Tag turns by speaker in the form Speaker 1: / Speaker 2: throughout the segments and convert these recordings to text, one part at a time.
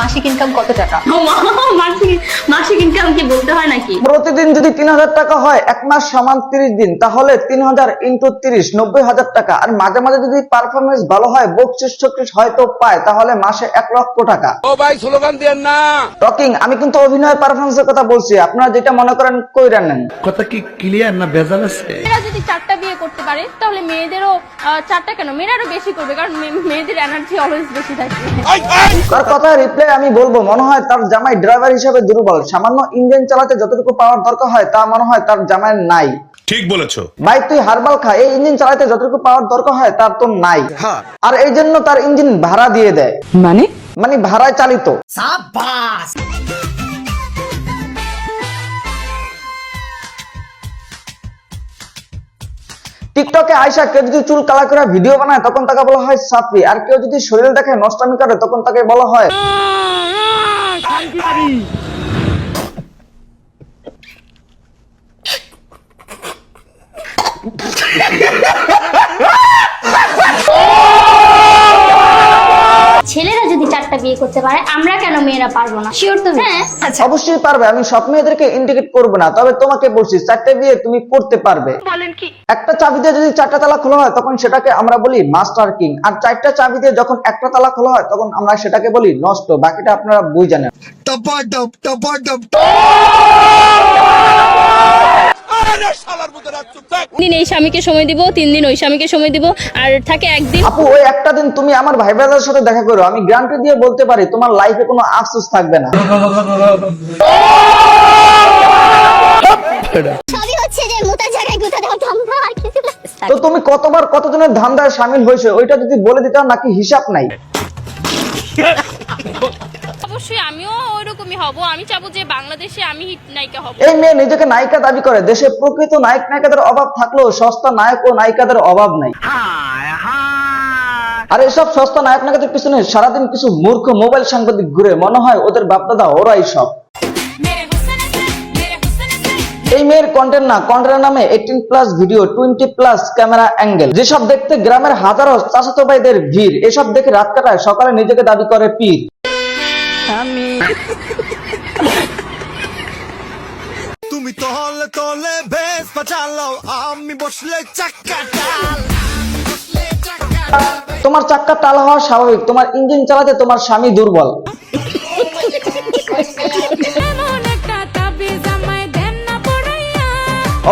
Speaker 1: মাসিক ইনকাম কত টাকা?
Speaker 2: মাসিক ইনকাম কি বলতে হয় নাকি?
Speaker 3: প্রতিদিন যদি 3000 টাকা হয়, এক মাস সমান 30 দিন, তাহলে 3000 ইন্টু 30 90,000 টাকা। আর মাঝে মাঝে যদি পারফরমেন্স ভালো হয়, বকশিস টকশিস হয়তো পায়, তাহলে মাসে 1 লক্ষ টাকা।
Speaker 4: ও ভাই স্লোগান দেন না।
Speaker 3: টকিং, আমি কিন্তু অভিনয় পারফরমেন্সের কথা বলছি, আপনারা যেটা মনে করেন কইরা নেন।
Speaker 5: কথা কি ক্লিয়ার না ভেজাল আছে?
Speaker 2: মেয়েরা যদি 4টা বিয়ে করতে পারে তাহলে মেয়েদেরও 4টা কেন, মেয়েরাও বেশি করবে, কারণ মেয়েদের এনার্জি অলওয়েজ বেশি থাকে।
Speaker 3: তার কথা রিপ্লাই আমি বলবো, মনে হয় তার জামাই ড্রাইভার হিসেবে দুর্বল। সামান্য ইঞ্জিন চালাতে যতটুকু পাওয়ার দরকার হয় তা মনে হয় তার জামাই নাই।
Speaker 4: ঠিক বলেছো
Speaker 3: ভাই, তুই হারবাল খা, এই ইঞ্জিন চালাতে যতটুকু পাওয়ার দরকার হয় তার তো নাই। আর এই জন্য তার ইঞ্জিন ভাড়া দিয়ে দেয়, মানে ভাড়ায় চালিত। টিকটকে আয়সা কেউ যদি চুল কালা করে ভিডিও বানায় তখন তাকে বলা হয় সাফি, আর কেউ যদি শরীর দেখে নষ্টামি করে তখন তাকে বলা হয়
Speaker 6: ছেলেরা যদি 4টা বিয়ে করতে পারে, আমরা কেন মেয়েরা পারবো না? শিওর তুমি? হ্যাঁ।
Speaker 3: অবশ্যই পারবে, আমি সব মেয়েদেরকে ইন্ডিকেট করবো না, তবে তোমাকে বলছি 4টে বিয়ে তুমি করতে পারবে।
Speaker 2: বলেন কি?
Speaker 3: একটা চাবি দিয়ে যদি 4টা তালা খোলা হয় তখন সেটাকে আমরা বলি মাস্টার কিং, আর 4টা চাবি দিয়ে যখন একটা তালা খোলা হয় তখন আমরা সেটাকে বলি নষ্ট। বাকিটা আপনারা বুঝে জানেন।
Speaker 2: দিন এই স্বামীকে সময় দিব, 3 দিন ওই স্বামীকে সময় দিব, আর থাকে একদিন।
Speaker 3: আপু, ওই একটা দিন তুমি আমার ভাই ব্রাদারের সাথে দেখা করো, আমি গ্যারান্টি দিয়ে বলতে পারি তোমার লাইফে কোনো আফসোস থাকবে না।
Speaker 6: সবই হচ্ছে যে মোটা জায়গায় গুতা দাও ধান্দা, আর কিছু না।
Speaker 3: তো তুমি কতবার কতজনের ধান্দায় শামিল হয়েছে ওইটা যদি বলে দিতাম, নাকি হিসাব নাই।
Speaker 2: অবশ্যই আমিও ওইরকমই হব, আমি চাবো যে বাংলাদেশে আমি হিট নায়িকা হব।
Speaker 3: এই মেয়ে নিজেকে নায়িকা দাবি করে, দেশে প্রকৃত নায়ক নায়িকাদের অভাব থাকলেও সস্তা নায়ক ও নায়িকাদের অভাব নাই। আর এসব সস্তা নায়ক নায়িকাদের পিছনে সারাদিন কিছু মূর্খ মোবাইল সাংবাদিক ঘুরে, মনে হয় ওদের বাপদাদা ওরাই সব। এই মেয়ের কন্টেন্ট না, কন্টেন্টের নামে 18+ ভিডিও, 20+ ক্যামেরা অ্যাঙ্গেল, যেসব দেখতে গ্রামের হাজারো চাচাতো ভাইদের ভিড়, এসব দেখে রাত কাটায়, সকালে নিজেকে দাবি করে পীর।
Speaker 5: তুমি তলে তলে বেশ পাচালাও, আমি বসলে চাক্কা টাল।
Speaker 3: তোমার চাক্কা টাল হওয়া স্বাভাবিক, তোমার ইঞ্জিন চালাতে তোমার স্বামী দুর্বল।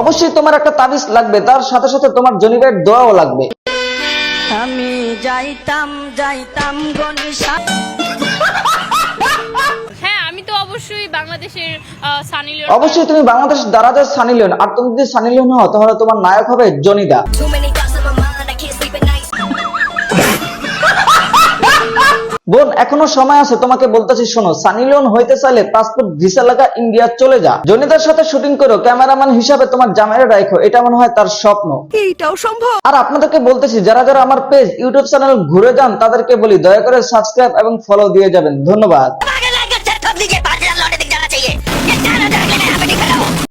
Speaker 3: অবশ্যই তোমার একটা তাবিজ লাগবে, তার সাথে সাথে তোমার জনিবের দোয়াও লাগবে।
Speaker 7: আমি যাইতাম গনিশা।
Speaker 2: হ্যাঁ, আমি তো অবশ্যই বাংলাদেশের সানি লিওন।
Speaker 3: অবশ্যই তুমি বাংলাদেশ দারাজের সানি লিওন, আর তুমি যদি সানি লিওন হও তাহলে তোমার নায়ক হবে জনিদা। বোন, এখনো সময় আছে, তোমাকে বলতেছি শোনো, সানি লিওন হইতে চাইলে পাসপোর্ট ভিসা লাগা ইন্ডিয়া চলে যা, জনিদার সাথে শুটিং করো, ক্যামেরাম্যান হিসাবে তোমার জামাইরা রাখো, এটা মনে হয় তার স্বপ্ন।
Speaker 7: এইটাও সম্ভব।
Speaker 3: আর আপনাদেরকে বলতেছি, যারা যারা আমার পেজ ইউটিউব চ্যানেল ঘুরে যান তাদেরকে বলি দয়া করে সাবস্ক্রাইব এবং ফলো দিয়ে যাবেন। ধন্যবাদ।